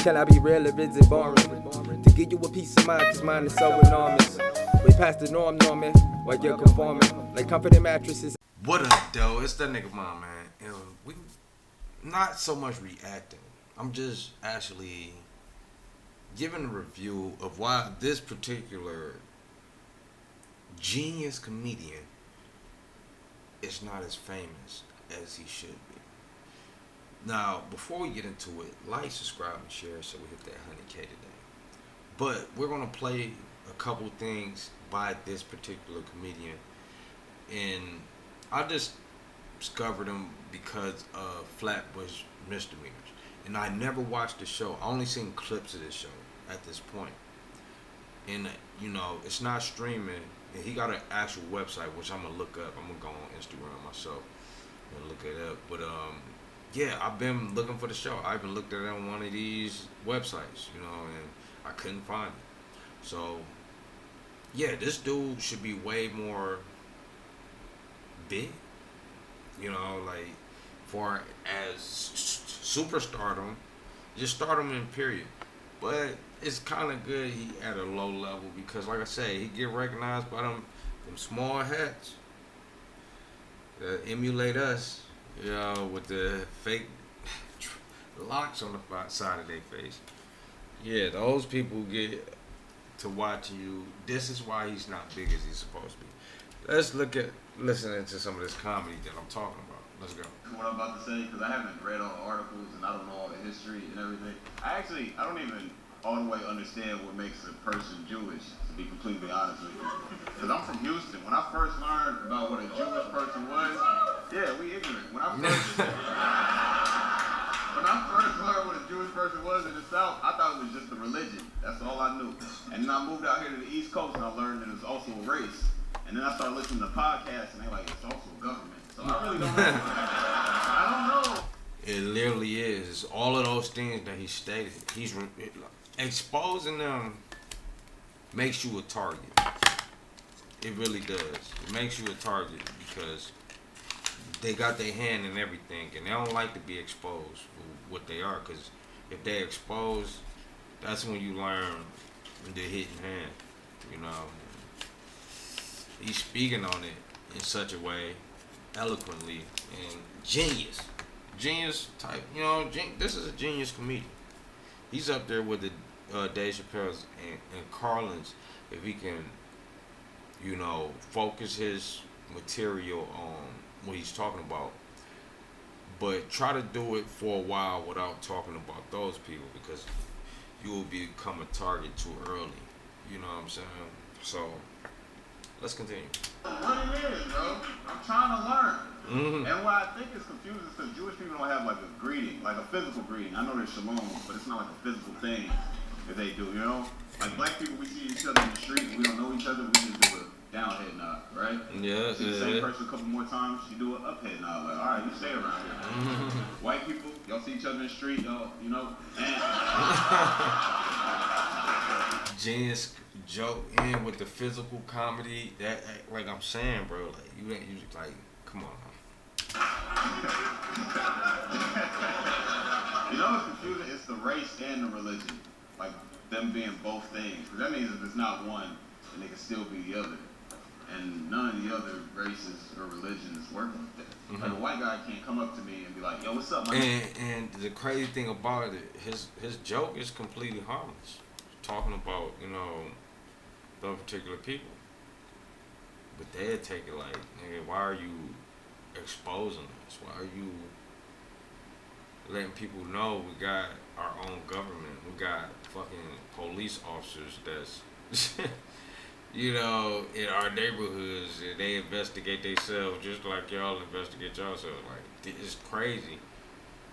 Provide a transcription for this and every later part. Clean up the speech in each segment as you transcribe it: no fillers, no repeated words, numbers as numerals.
Can I be real or is it boring? To give you a peace of mind, cause mine is so enormous. We past the norm, Norman, while you're conforming. Like comforting mattresses. What up, though? It's that nigga mom, man. And we not so much reacting. I'm just actually giving a review of why this particular genius comedian is not as famous as he should be. Now, before we get into it, like, subscribe, and share so we hit that 100K today. But we're gonna play a couple things by this particular comedian, and I just discovered him because of Flatbush Misdemeanors. And I never watched the show. I only seen clips of this show at this point. And, it's not streaming. And he got an actual website, which I'm going to look up. I'm going to go on Instagram myself and look it up. But, yeah, I've been looking for the show. I even looked at it on one of these websites, and I couldn't find it. So, yeah, this dude should be way more big, like for as superstardom, just stardom in period. But it's kind of good he at a low level because, like I say, he get recognized by them small hats that emulate us, with the fake locks on the side of their face. Yeah, those people get to watching you. This is why he's not big as he's supposed to be. Let's listening to some of this comedy that I'm talking about. Let's go. What I'm about to say, because I haven't read all the articles and I don't know all the history and everything. I don't even all the way understand what makes a person Jewish, to be completely honest with you. Because I'm from Houston. When I first learned about what a Jewish person was, yeah, we ignorant. When I first learned what a Jewish person was in the South, I thought it was just a religion. That's all I knew. And then I moved out here to the East Coast and I learned that it's also a race. And then I started listening to podcasts, and they're like, it's also government. So I really don't know. I don't know. It literally is. It's all of those things that he stated. He's exposing them makes you a target. It really does. It makes you a target because they got their hand in everything, and they don't like to be exposed for what they are. Because if they expose, that's when you learn the hidden hand, He's speaking on it in such a way, eloquently, and genius type. This is a genius comedian. He's up there with the Dave Chappelle's and Carlin's. If he can, focus his material on what he's talking about, but try to do it for a while without talking about those people because you will become a target too early. You know what I'm saying? So. Let's continue. What it is, bro. I'm trying to learn. Mm-hmm. And what I think is confusing is because Jewish people don't have like a greeting, like a physical greeting. I know there's shalom, but it's not like a physical thing that they do, Like black people, we see each other in the street, and we don't know each other, we just do a down head nod, right? Yeah. See the same person a couple more times, you do an up head nod. Like, all right, you stay around here. Mm-hmm. White people, y'all see each other in the street, y'all, and genius joke in with the physical comedy that, like I'm saying, bro, like you ain't usually like, come on. What's confusing? It's the race and the religion, like them being both things. Because that means if it's not one, then it can still be the other. And none of the other races or religions work like that. Mm-hmm. Like a white guy can't come up to me and be like, "Yo, what's up, man?" And the crazy thing about it, his joke is completely harmless. Talking about, those particular people. But they'd take it like, nigga, why are you exposing us? Why are you letting people know we got our own government? We got fucking police officers that's, in our neighborhoods, and they investigate themselves just like y'all investigate yourselves. Like, it's crazy.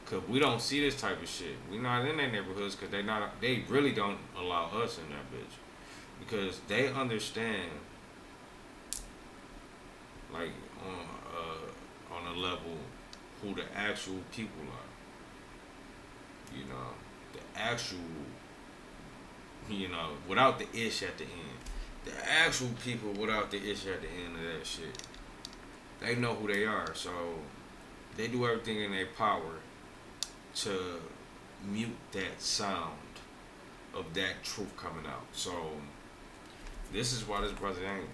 Cause we don't see this type of shit. We not in their neighborhoods because they really don't allow us in that bitch. Because they understand, like, on a level, who the actual people are. The actual, without the ish at the end. The actual people without the ish at the end of that shit. They know who they are, so they do everything in their power to mute that sound of that truth coming out. So this is why this brother ain't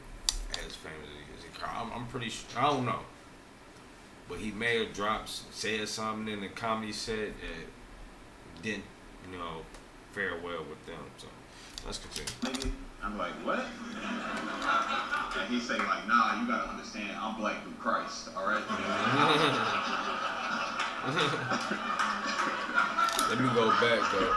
as famous as he is. I'm pretty sure, I don't know, but he may have said something in the comedy set that didn't, fare well with them. So let's continue. I'm like, what? And he say like, nah, you gotta understand, I'm black through Christ, all right? Let me go back though.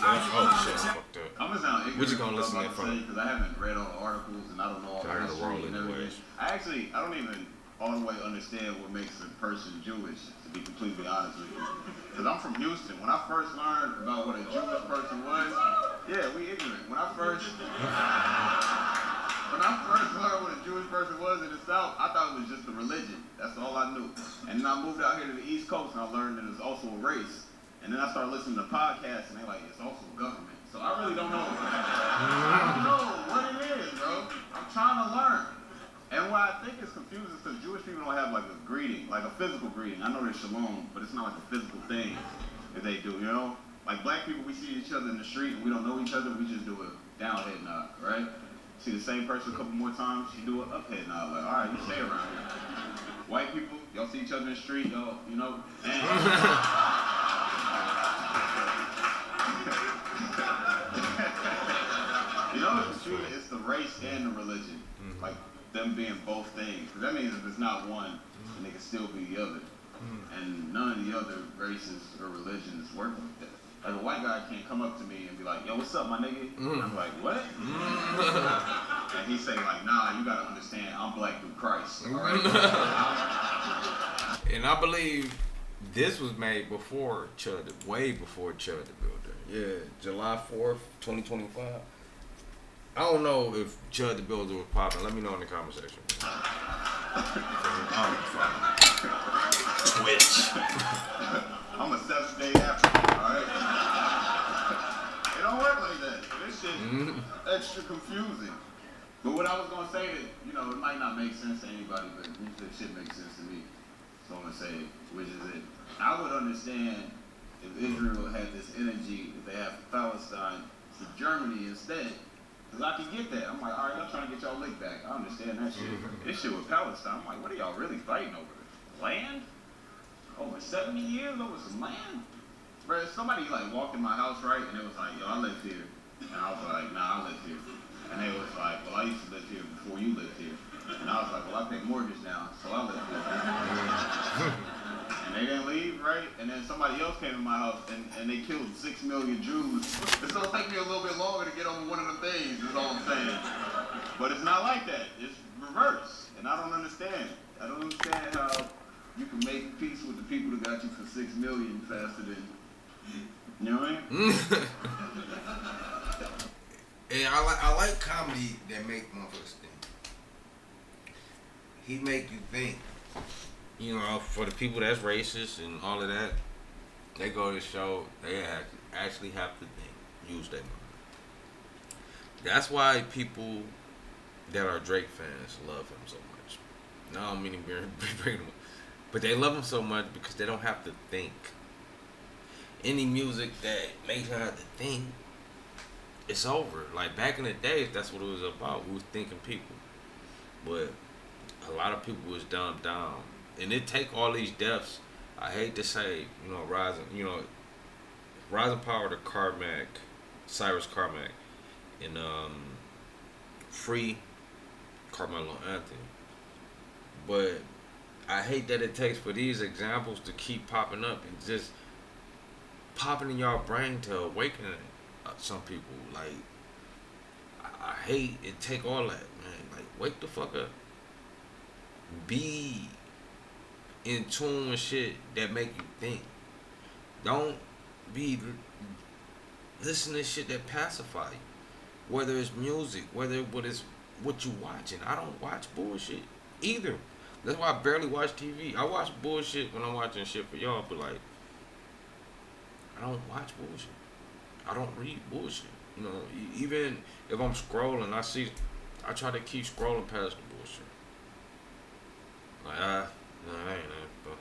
Oh shit, I fucked up. I'm gonna sound ignorant. What you gonna listen to from? Because I haven't read all the articles and I don't know all the history and everything. I don't even all the way understand what makes a person Jewish, to be completely honest with you. Because I'm from Houston. When I first learned about what a Jewish person was, yeah, we ignorant. When I first learned what a Jewish person was in the South, I thought it was just a religion. That's all I knew. And then I moved out here to the East Coast and I learned that it's also a race. And then I started listening to podcasts and they're like, it's also government. So I really don't know. I don't know what it is, bro. I'm trying to learn. And what I think is confusing is because Jewish people don't have like a greeting, like a physical greeting. I know there's shalom, but it's not like a physical thing that they do, Like black people, we see each other in the street and we don't know each other, we just do a down head nod, right? See the same person a couple more times, she do an up head nod, like, all right, you stay around here. White people, y'all see each other in the street, y'all, and it's the race and the religion. Like them being both things. Because that means if it's not one, then it can still be the other. And none of the other races or religions work like that. Like a white guy can't come up to me and be like, yo, what's up, my nigga? And I'm like, what? And he say like, nah, you gotta understand, I'm black through Christ. All right? And I believe this was made before Chud, way before Chud the Builder. Yeah, July 4th, 2025. I don't know if Chud the Builder was popping. Let me know in the comment section. Twitch. I'm a 7-day African, alright? It don't work like that. This shit extra confusing. But what I was gonna say that, it might not make sense to anybody, but this shit makes sense to me. So I'm gonna say it, which is it. I would understand if Israel had this energy that they have for Palestine to Germany instead. Because I can get that. I'm like, all right, y'all trying to get y'all lick back. I understand that shit. This shit with Palestine, I'm like, what are y'all really fighting over? Land? Over 70 years over some land? Bro, somebody walked in my house, right? And it was like, yo, I live here. And I was like, nah, I live here. And they was like, well, I used to live here before you lived here. And I was like, well, I pay mortgage now, so I live here. And they didn't leave, right? And then somebody else came to my house and they killed 6 million Jews. And so it'll take me a little bit longer to get over one of the things, is all I'm saying. But it's not like that. It's reverse. And I don't understand. I don't understand how you can make peace with the people that got you for 6 million faster than, you know what I mean? And I like comedy that make motherfuckers think. He make you think. For the people that's racist and all of that, they go to show they actually have to think, use their mind. That's why people that are Drake fans love him so much. No, I don't mean to bring him, but they love him so much because they don't have to think. Any music that makes you have to think, it's over. Like back in the days, that's what it was about. We was thinking people, but a lot of people was dumbed down. And it take all these deaths. I hate to say, rising power to Carmack, Cyrus Carmack, and free Carmelo Anthony. But I hate that it takes for these examples to keep popping up and just popping in your brain to awaken some people. Like I hate it. Take all that, man. Like wake the fuck up. Be in tune with shit that make you think. Don't be listening to shit that pacify you. Whether it's music, whether it's what you watching. I don't watch bullshit either. That's why I barely watch TV. I watch bullshit when I'm watching shit for y'all, but I don't watch bullshit. I don't read bullshit. Even if I'm scrolling, I try to keep scrolling past the bullshit. No, I ain't that, but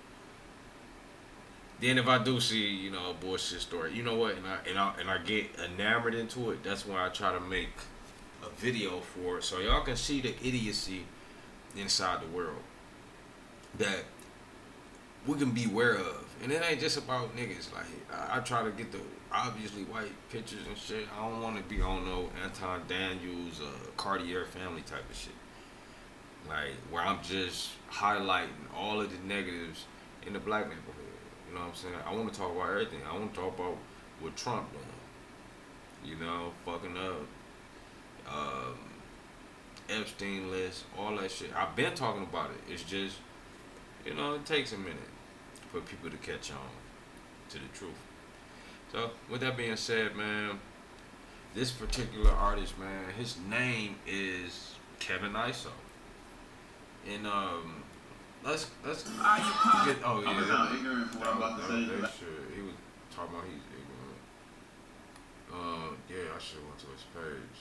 Then if I do see, you know, a bullshit story, you know what, and I get enamored into it, that's when I try to make a video for it, so y'all can see the idiocy inside the world that we can be aware of. And it ain't just about niggas. Like, I try to get the obviously white pictures and shit. I don't want to be on no Anton Daniels, Cartier family type of shit. Like, where I'm just highlighting all of the negatives in the black neighborhood. You know what I'm saying? I want to talk about everything. I want to talk about what Trump doing. You know, fucking up. Epstein list, all that shit. I've been talking about it. It's just, you know, it takes a minute for people to catch on to the truth. So, with that being said, man, this particular artist, man, his name is Kevin Iso. And let's get, oh yeah, I'm ignorant for what I'm about to say. He was talking about he's ignorant. Yeah, I should have went to his page.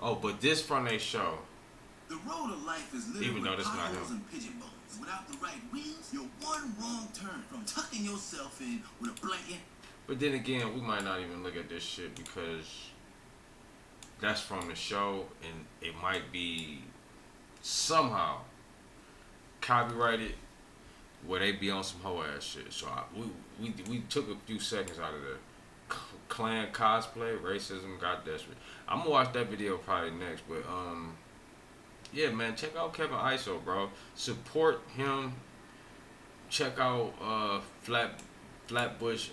Oh, but this from their show. The road of life is littered Even though with that's not potholes him. and pigeon bones. Without the right wheels, you're one wrong turn from tucking yourself in with a blanket. But then again, we might not even look at this shit because that's from the show, and it might be somehow copyrighted where they be on some hoe ass shit. So we took a few seconds out of the Klan cosplay, racism got desperate. I'm gonna watch that video probably next, but yeah, man, check out Kevin Iso, bro. Support him. Check out Flatbush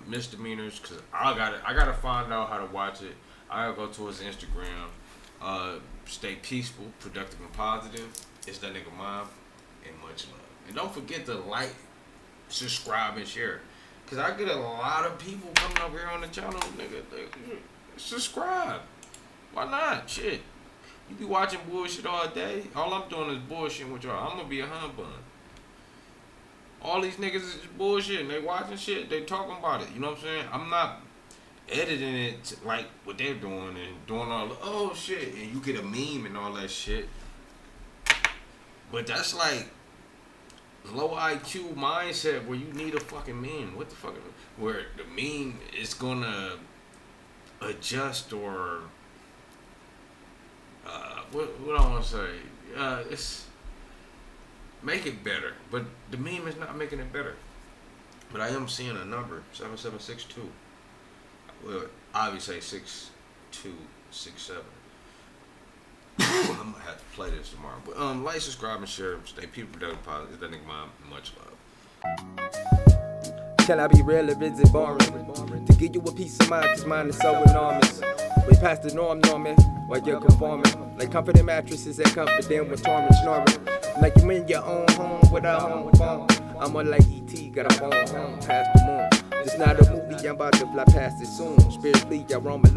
Misdemeanors, cause I gotta find out how to watch it. I gotta go to his Instagram. Stay peaceful, productive, and positive. It's that nigga mom, and much love. And don't forget to like, subscribe, and share. Cause I get a lot of people coming up here on the channel, nigga. Subscribe. Why not? Shit. You be watching bullshit all day. All I'm doing is bullshit with y'all. I'm gonna be a humbug. All these niggas is bullshit and they watching shit. They talking about it. You know what I'm saying? I'm not editing it like what they're doing and doing all the, oh shit, and you get a meme and all that shit. But that's like low IQ mindset where you need a fucking meme. What the fuck? Where the meme is gonna adjust or what I want to say? It's make it better, but the meme is not making it better. But I am seeing a number 7762. Well, obviously 6267. I'm gonna have to play this tomorrow. But like, subscribe, and share. Stay people productive, positive. That nigga mom, much love. Can I be real or is it boring? To give you a peace of mind, cause mine is so enormous. Way past the norm, norming, while you're conforming. Like comforting mattresses that comfort them with torment snoring. Like you in your own home with a home phone. I'm more like E.T., got a phone home past the moon. It's not a movie, I'm about to fly past it soon. Spiritually, y'all roam alone.